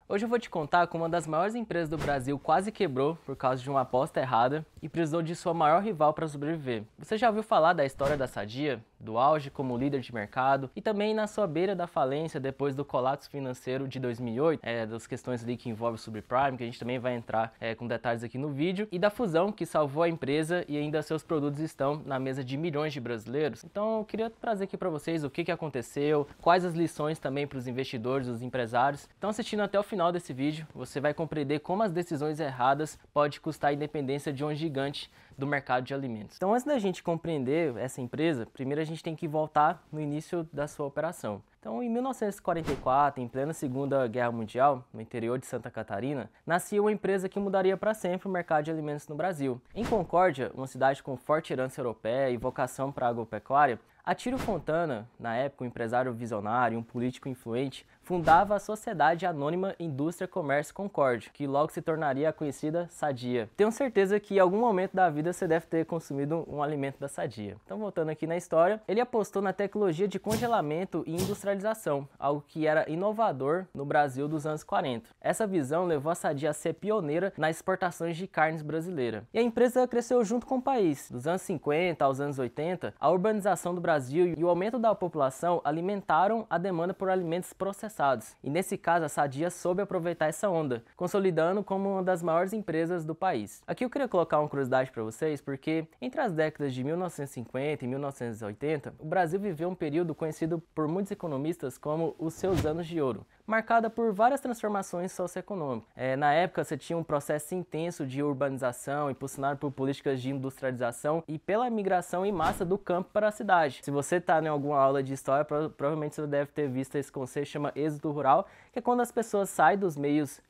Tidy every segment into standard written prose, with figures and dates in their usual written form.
Hoje eu vou te contar como uma das maiores empresas do Brasil quase quebrou por causa de uma aposta errada e precisou de sua maior rival para sobreviver. Você já ouviu falar da história da Sadia, do auge como líder de mercado e também na sua beira da falência depois do colapso financeiro de 2008, das questões ali que envolvem o subprime, que a gente também vai entrar com detalhes aqui no vídeo, e da fusão que salvou a empresa e ainda seus produtos estão na mesa de milhões de brasileiros. Então eu queria trazer aqui para vocês o que aconteceu, quais as lições também para os investidores, os empresários. Então assistindo até o final desse vídeo, você vai compreender como as decisões erradas podem custar a independência de um gigante do mercado de alimentos. Então, antes da gente compreender essa empresa, primeiro a gente tem que voltar no início da sua operação. Então, em 1944, em plena Segunda Guerra Mundial, no interior de Santa Catarina, nascia uma empresa que mudaria para sempre o mercado de alimentos no Brasil. Em Concórdia, uma cidade com forte herança europeia e vocação para a agropecuária, Atílio Fontana, na época um empresário visionário e um político influente, fundava a Sociedade Anônima Indústria Comércio Concórdia, que logo se tornaria a conhecida Sadia. Tenho certeza que em algum momento da vida você deve ter consumido um alimento da Sadia. Então, voltando aqui na história, ele apostou na tecnologia de congelamento e industrialização, algo que era inovador no Brasil dos anos 40. Essa visão levou a Sadia a ser pioneira nas exportações de carnes brasileiras. E a empresa cresceu junto com o país. Dos anos 50 aos anos 80, a urbanização do Brasil e o aumento da população alimentaram a demanda por alimentos processados. E nesse caso, a Sadia soube aproveitar essa onda, consolidando como uma das maiores empresas do país. Aqui eu queria colocar uma curiosidade para vocês, porque entre as décadas de 1950 e 1980, o Brasil viveu um período conhecido por muitos economistas como os seus anos de ouro, marcada por várias transformações socioeconômicas. Na época, você tinha um processo intenso de urbanização, impulsionado por políticas de industrialização e pela migração em massa do campo para a cidade. Se você está em alguma aula de história, provavelmente você deve ter visto esse conceito, chama êxodo rural, que é quando as pessoas saem dos meios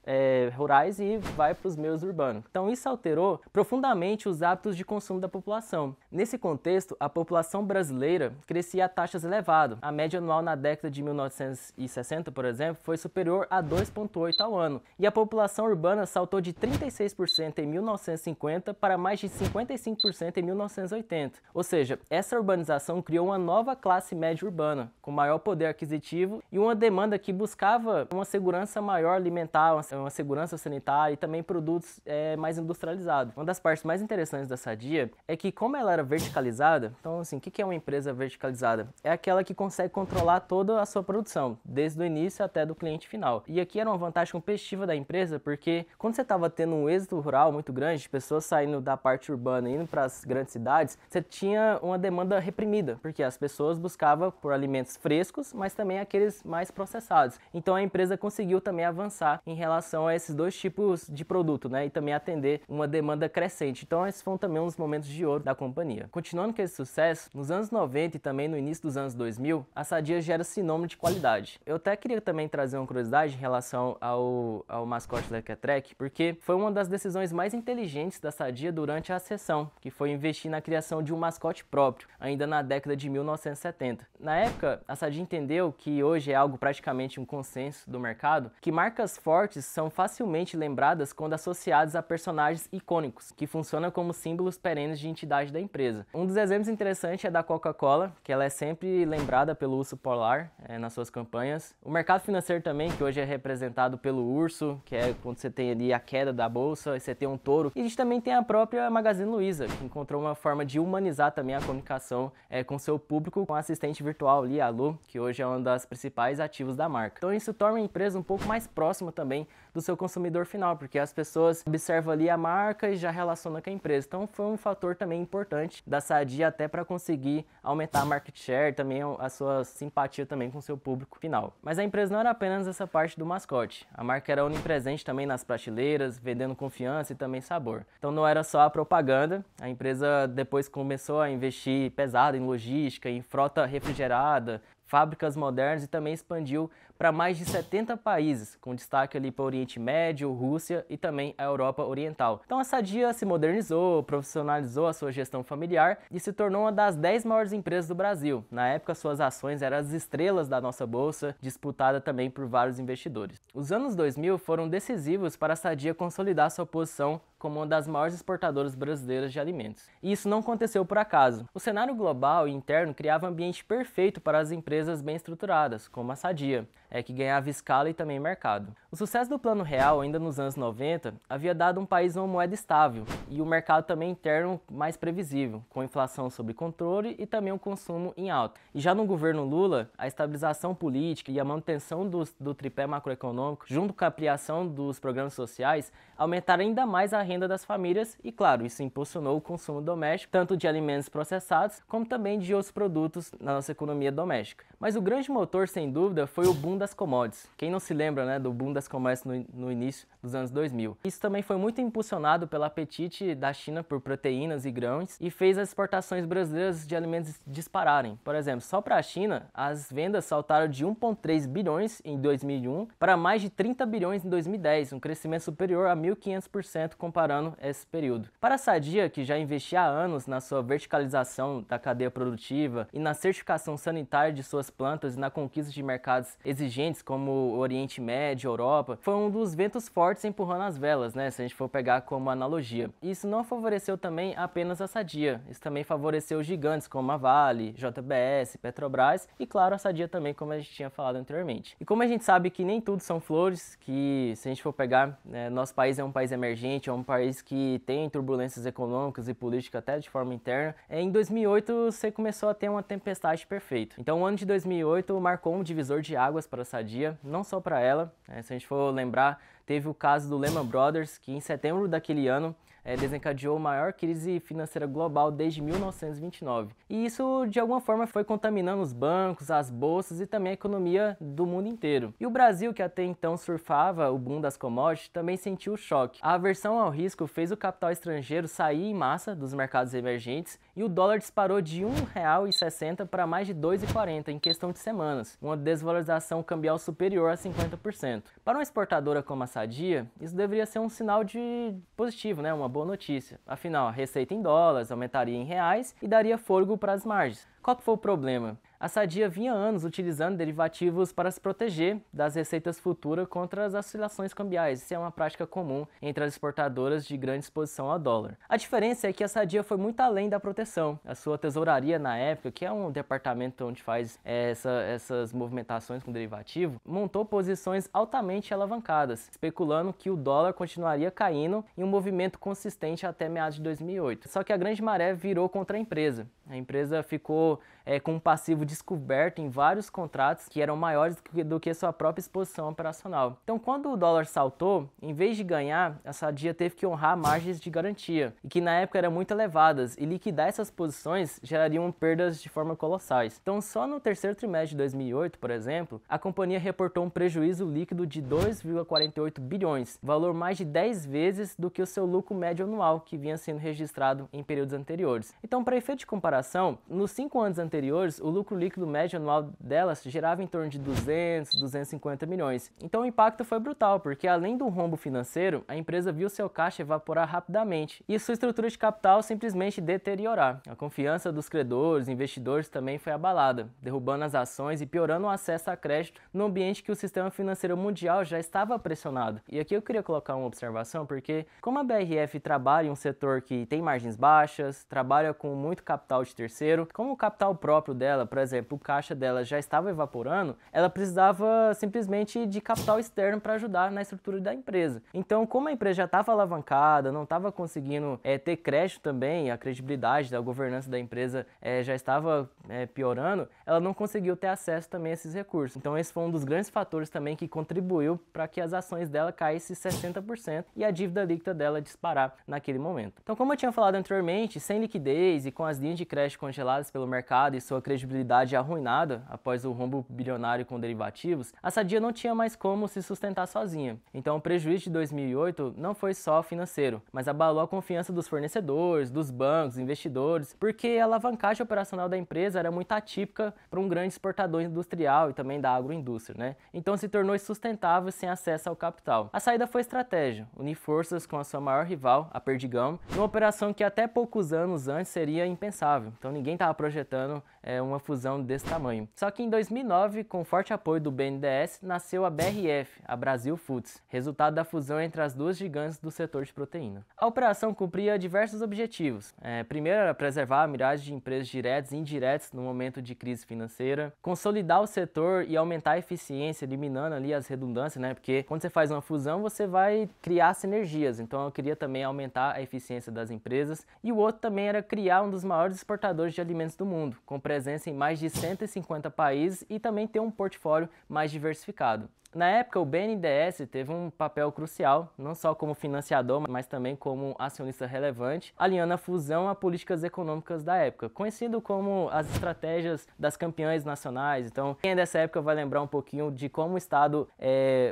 rurais e vai para os meios urbanos. Então isso alterou profundamente os hábitos de consumo da população. Nesse contexto, a população brasileira crescia a taxas elevadas. A média anual na década de 1960, por exemplo, foi superior a 2,8 ao ano. E a população urbana saltou de 36% em 1950 para mais de 55% em 1980. Ou seja, essa urbanização criou uma nova classe média urbana, com maior poder aquisitivo e uma demanda que buscava uma segurança maior alimentar, uma segurança sanitária e também produtos mais industrializados. Uma das partes mais interessantes da Sadia é que, como ela era verticalizada, então assim, o que é uma empresa verticalizada? É aquela que consegue controlar toda a sua produção, desde o início até do cliente final. E aqui era uma vantagem competitiva da empresa, porque quando você estava tendo um êxito rural muito grande, de pessoas saindo da parte urbana e indo para as grandes cidades, você tinha uma demanda reprimida, porque as pessoas buscavam por alimentos frescos, mas também aqueles mais processados. Então a empresa conseguiu também avançar em relação a esses dois tipos de produto, né? E também atender uma demanda crescente. Então esses foram também uns momentos de ouro da companhia. Continuando com esse sucesso, nos anos 90 e também no início dos anos 2000, a Sadia já era sinônimo de qualidade. Eu até queria também trazer uma curiosidade em relação ao mascote Lequetrec, porque foi uma das decisões mais inteligentes da Sadia durante a sessão, que foi investir na criação de um mascote próprio, ainda na década de 1970. Na época, a Sadia entendeu que hoje é algo praticamente um consenso do mercado, que marcas fortes são facilmente lembradas quando associadas a personagens icônicos, que funcionam como símbolos perenes de entidade da empresa. Um dos exemplos interessantes é da Coca-Cola, que ela é sempre lembrada pelo urso polar nas suas campanhas. O mercado financeiro também, que hoje é representado pelo urso, que é quando você tem ali a queda da bolsa, e você tem um touro. E a gente também tem a própria Magazine Luiza, que encontrou uma forma de humanizar também a comunicação com seu público, com a assistente virtual ali, a Lu, que hoje é uma das principais ativos da marca. Então isso torna a empresa um pouco mais próxima também do seu consumidor final, porque as pessoas observam ali a marca e já relacionam com a empresa. Então foi um fator também importante da Sadia até para conseguir aumentar a market share, também a sua simpatia também com o seu público final. Mas a empresa não era apenas essa parte do mascote. A marca era onipresente também nas prateleiras, vendendo confiança e também sabor. Então não era só a propaganda, a empresa depois começou a investir pesado em logística, em frota refrigerada, fábricas modernas e também expandiu para mais de 70 países, com destaque ali para o Oriente Médio, Rússia e também a Europa Oriental. Então a Sadia se modernizou, profissionalizou a sua gestão familiar e se tornou uma das 10 maiores empresas do Brasil. Na época, suas ações eram as estrelas da nossa bolsa, disputada também por vários investidores. Os anos 2000 foram decisivos para a Sadia consolidar sua posição como uma das maiores exportadoras brasileiras de alimentos. E isso não aconteceu por acaso. O cenário global e interno criava um ambiente perfeito para as empresas bem estruturadas, como a Sadia. que ganhava escala e também mercado. O sucesso do Plano Real, ainda nos anos 90, havia dado um país uma moeda estável e o mercado também interno mais previsível, com inflação sob controle e também o consumo em alta. E já no governo Lula, a estabilização política e a manutenção do tripé macroeconômico, junto com a ampliação dos programas sociais, aumentaram ainda mais a renda das famílias e, claro, isso impulsionou o consumo doméstico, tanto de alimentos processados, como também de outros produtos na nossa economia doméstica. Mas o grande motor, sem dúvida, foi o boom das commodities. Quem não se lembra, né, do boom das commodities no início dos anos 2000? Isso também foi muito impulsionado pelo apetite da China por proteínas e grãos e fez as exportações brasileiras de alimentos dispararem. Por exemplo, só para a China, as vendas saltaram de 1,3 bilhões em 2001 para mais de 30 bilhões em 2010, um crescimento superior a 1.500% comparando esse período. Para a Sadia, que já investia há anos na sua verticalização da cadeia produtiva e na certificação sanitária de suas plantas e na conquista de mercados exigentes como o Oriente Médio, Europa, foi um dos ventos fortes empurrando as velas, né, se a gente for pegar como analogia. Isso não favoreceu também apenas a Sadia, isso também favoreceu gigantes como a Vale, JBS, Petrobras e, claro, a Sadia também, como a gente tinha falado anteriormente. E como a gente sabe que nem tudo são flores, que se a gente for pegar, nosso país é um país emergente, é um país que tem turbulências econômicas e políticas até de forma interna, em 2008 você começou a ter uma tempestade perfeita. Então o ano de 2008 marcou um divisor de águas para a Sadia, não só para ela, se a gente for lembrar, teve o caso do Lehman Brothers, que em setembro daquele ano desencadeou a maior crise financeira global desde 1929. E isso, de alguma forma, foi contaminando os bancos, as bolsas e também a economia do mundo inteiro. E o Brasil, que até então surfava o boom das commodities, também sentiu o choque. A aversão ao risco fez o capital estrangeiro sair em massa dos mercados emergentes e o dólar disparou de R$ 1,60 para mais de R$ 2,40 em questão de semanas, uma desvalorização cambial superior a 50%. Para uma exportadora como a Sadia, isso deveria ser um sinal de positivo, né? Uma boa notícia. Afinal, a receita em dólares aumentaria em reais e daria fôlego para as margens. Qual que foi o problema? A Sadia vinha há anos utilizando derivativos para se proteger das receitas futuras contra as oscilações cambiais. Isso é uma prática comum entre as exportadoras de grande exposição ao dólar. A diferença é que a Sadia foi muito além da proteção. A sua tesouraria na época, que é um departamento onde faz essas movimentações com derivativo, montou posições altamente alavancadas, especulando que o dólar continuaria caindo em um movimento consistente até meados de 2008. Só que a grande maré virou contra a empresa. A empresa ficou com um passivo descoberto em vários contratos que eram maiores do que sua própria exposição operacional. Então, quando o dólar saltou, em vez de ganhar, a Sadia teve que honrar margens de garantia, e que na época eram muito elevadas, e liquidar essas posições gerariam perdas de forma colossais. Então, só no terceiro trimestre de 2008, por exemplo, a companhia reportou um prejuízo líquido de 2,48 bilhões, valor mais de 10 vezes do que o seu lucro médio anual, que vinha sendo registrado em períodos anteriores. Então, para efeito de comparação, nos 5 anos anteriores, o lucro líquido médio anual delas girava em torno de 200, 250 milhões. Então o impacto foi brutal, porque além do rombo financeiro, a empresa viu seu caixa evaporar rapidamente e sua estrutura de capital simplesmente deteriorar. A confiança dos credores, investidores também foi abalada, derrubando as ações e piorando o acesso a crédito no ambiente que o sistema financeiro mundial já estava pressionado. E aqui eu queria colocar uma observação, porque como a BRF trabalha em um setor que tem margens baixas, trabalha com muito capital de terceiro, como o capital próprio dela, por exemplo, o caixa dela já estava evaporando, ela precisava simplesmente de capital externo para ajudar na estrutura da empresa. Então, como a empresa já estava alavancada, não estava conseguindo ter crédito também, a credibilidade da governança da empresa já estava piorando, ela não conseguiu ter acesso também a esses recursos. Então, esse foi um dos grandes fatores também que contribuiu para que as ações dela caíssem 60% e a dívida líquida dela disparar naquele momento. Então, como eu tinha falado anteriormente, sem liquidez e com as linhas de crédito congeladas pelo mercado e sua credibilidade arruinada após o rombo bilionário com derivativos, a Sadia não tinha mais como se sustentar sozinha. Então o prejuízo de 2008 não foi só financeiro, mas abalou a confiança dos fornecedores, dos bancos, investidores, porque a alavancagem operacional da empresa era muito atípica para um grande exportador industrial e também da agroindústria, né? Então se tornou insustentável sem acesso ao capital. A saída foi estratégia, unir forças com a sua maior rival, a Perdigão, numa operação que até poucos anos antes seria impensável. Então ninguém estava projetando uma fusão desse tamanho. Só que em 2009, com forte apoio do BNDES, nasceu a BRF, a Brasil Foods, resultado da fusão entre as duas gigantes do setor de proteína. A operação cumpria diversos objetivos. Primeiro era preservar a milhares de empresas diretas e indiretas no momento de crise financeira, consolidar o setor e aumentar a eficiência, eliminando ali as redundâncias, né? Porque quando você faz uma fusão, você vai criar sinergias. Então eu queria também aumentar a eficiência das empresas. E o outro também era criar um dos maiores exportadores de alimentos do mundo, com presença em mais de 150 países e também ter um portfólio mais diversificado. Na época, o BNDES teve um papel crucial, não só como financiador, mas também como acionista relevante, alinhando a fusão a políticas econômicas da época, conhecido como as estratégias das campeãs nacionais. Então, quem é dessa época vai lembrar um pouquinho de como o Estado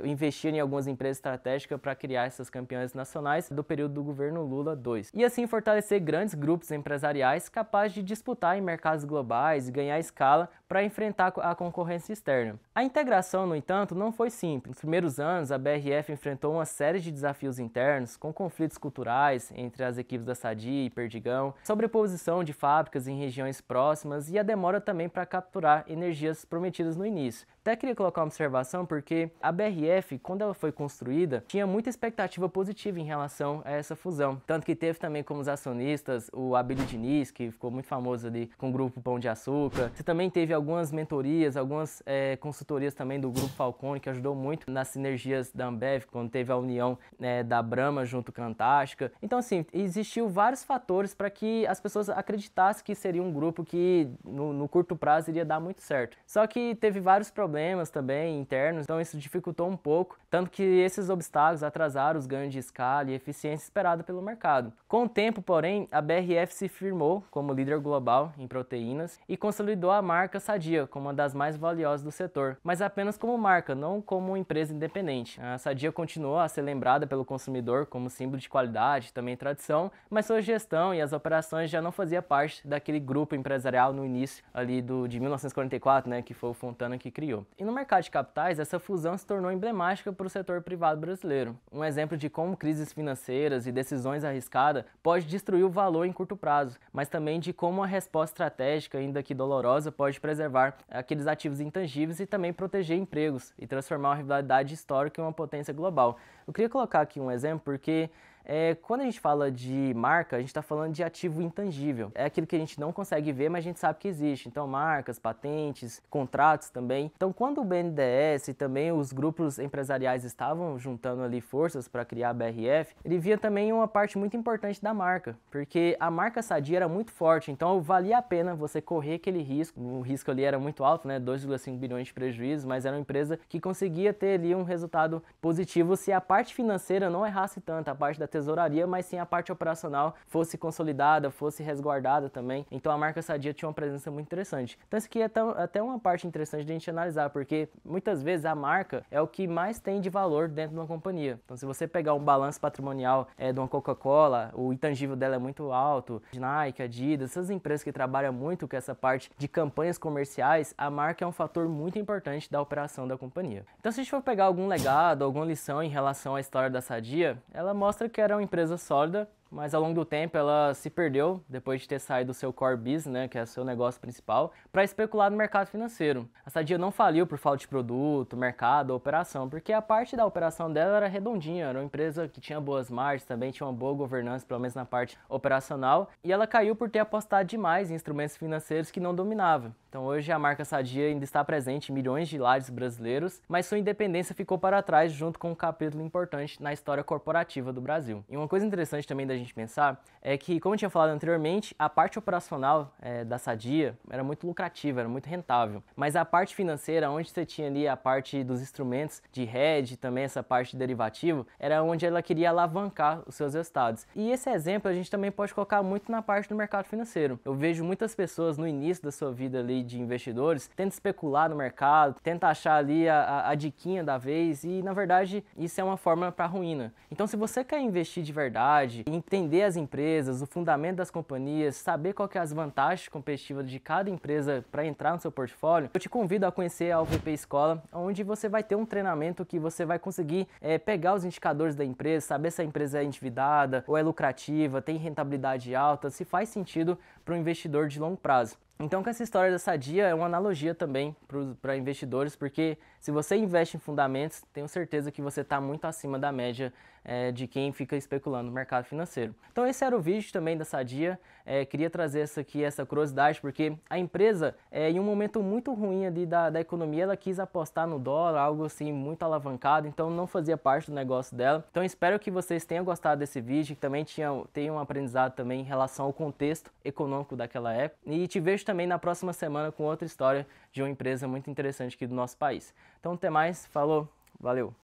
investia em algumas empresas estratégicas para criar essas campeãs nacionais do período do governo Lula II. E assim fortalecer grandes grupos empresariais capazes de disputar em mercados globais e ganhar escala para enfrentar a concorrência externa. A integração, no entanto, não foi simples. Nos primeiros anos, a BRF enfrentou uma série de desafios internos, com conflitos culturais entre as equipes da Sadia e Perdigão, sobreposição de fábricas em regiões próximas e a demora também para capturar energias prometidas no início. Até queria colocar uma observação porque a BRF, quando ela foi construída, tinha muita expectativa positiva em relação a essa fusão. Tanto que teve também como os acionistas o Abílio Diniz, que ficou muito famoso ali com o Grupo Pão de Açúcar. Você também teve algumas mentorias, algumas consultorias também do Grupo Falcone, que ajudou muito nas sinergias da Ambev, quando teve a união da Brahma junto com a Antártica. Então, assim, existiu vários fatores para que as pessoas acreditassem que seria um grupo que no curto prazo iria dar muito certo. Só que teve vários problemas também internos, então isso dificultou um pouco, tanto que esses obstáculos atrasaram os ganhos de escala e eficiência esperada pelo mercado. Com o tempo, porém, a BRF se firmou como líder global em proteínas e consolidou a marca Sadia como uma das mais valiosas do setor, mas apenas como marca, não como uma empresa independente. A Sadia continuou a ser lembrada pelo consumidor como símbolo de qualidade, também tradição, mas sua gestão e as operações já não fazia parte daquele grupo empresarial no início ali de 1944, né, que foi o Fontana que criou. E no mercado de capitais, essa fusão se tornou emblemática para o setor privado brasileiro. Um exemplo de como crises financeiras e decisões arriscadas pode destruir o valor em curto prazo, mas também de como uma resposta estratégica, ainda que dolorosa, pode preservar aqueles ativos intangíveis e também proteger empregos e transformar uma rivalidade histórica em uma potência global. Eu queria colocar aqui um exemplo porque quando a gente fala de marca, a gente está falando de ativo intangível. É aquilo que a gente não consegue ver, mas a gente sabe que existe. Então, marcas, patentes, contratos também. Então, quando o BNDES e também os grupos empresariais estavam juntando ali forças para criar a BRF, ele via também uma parte muito importante da marca, porque a marca Sadia era muito forte, então valia a pena você correr aquele risco. O risco ali era muito alto, né? 2,5 bilhões de prejuízo, mas era uma empresa que conseguia ter ali um resultado positivo se a parte financeira não errasse tanto, a parte da tesouraria, mas sim a parte operacional fosse consolidada, fosse resguardada também. Então a marca Sadia tinha uma presença muito interessante. Então isso aqui é até uma parte interessante de a gente analisar, porque muitas vezes a marca é o que mais tem de valor dentro de uma companhia. Então se você pegar um balanço patrimonial de uma Coca-Cola, o intangível dela é muito alto, de Nike, Adidas, essas empresas que trabalham muito com essa parte de campanhas comerciais, a marca é um fator muito importante da operação da companhia. Então se a gente for pegar algum legado, alguma lição em relação à história da Sadia, ela mostra que era uma empresa sólida, mas ao longo do tempo ela se perdeu depois de ter saído do seu core business, né, que é o seu negócio principal, para especular no mercado financeiro. A Sadia não faliu por falta de produto, mercado ou operação, porque a parte da operação dela era redondinha, era uma empresa que tinha boas margens, também tinha uma boa governança, pelo menos na parte operacional, e ela caiu por ter apostado demais em instrumentos financeiros que não dominava. Então hoje a marca Sadia ainda está presente em milhões de lares brasileiros, mas sua independência ficou para trás junto com um capítulo importante na história corporativa do Brasil. E uma coisa interessante também da gente pensar é que, como eu tinha falado anteriormente, a parte operacional da Sadia era muito lucrativa, era muito rentável, mas a parte financeira, onde você tinha ali a parte dos instrumentos de hedge, também essa parte de derivativo, era onde ela queria alavancar os seus resultados. E esse exemplo a gente também pode colocar muito na parte do mercado financeiro. Eu vejo muitas pessoas no início da sua vida ali de investidores tenta especular no mercado, tenta achar ali a diquinha da vez e, na verdade, isso é uma fórmula para ruína. Então, se você quer investir de verdade, entender as empresas, o fundamento das companhias, saber qual que é as vantagens competitivas de cada empresa para entrar no seu portfólio, eu te convido a conhecer a UVP Escola, onde você vai ter um treinamento que você vai conseguir pegar os indicadores da empresa, saber se a empresa é endividada ou é lucrativa, tem rentabilidade alta, se faz sentido para um investidor de longo prazo. Então, com essa história da Sadia, é uma analogia também para investidores, porque se você investe em fundamentos, tenho certeza que você está muito acima da média de quem fica especulando no mercado financeiro. Então, esse era o vídeo também da Sadia. Queria trazer essa curiosidade, porque a empresa, em um momento muito ruim ali da economia, ela quis apostar no dólar, algo assim muito alavancado, então não fazia parte do negócio dela. Então, espero que vocês tenham gostado desse vídeo, que também tenham um aprendizado também em relação ao contexto econômico daquela época. E te vejo também na próxima semana com outra história de uma empresa muito interessante aqui do nosso país. Então, até mais, falou, valeu!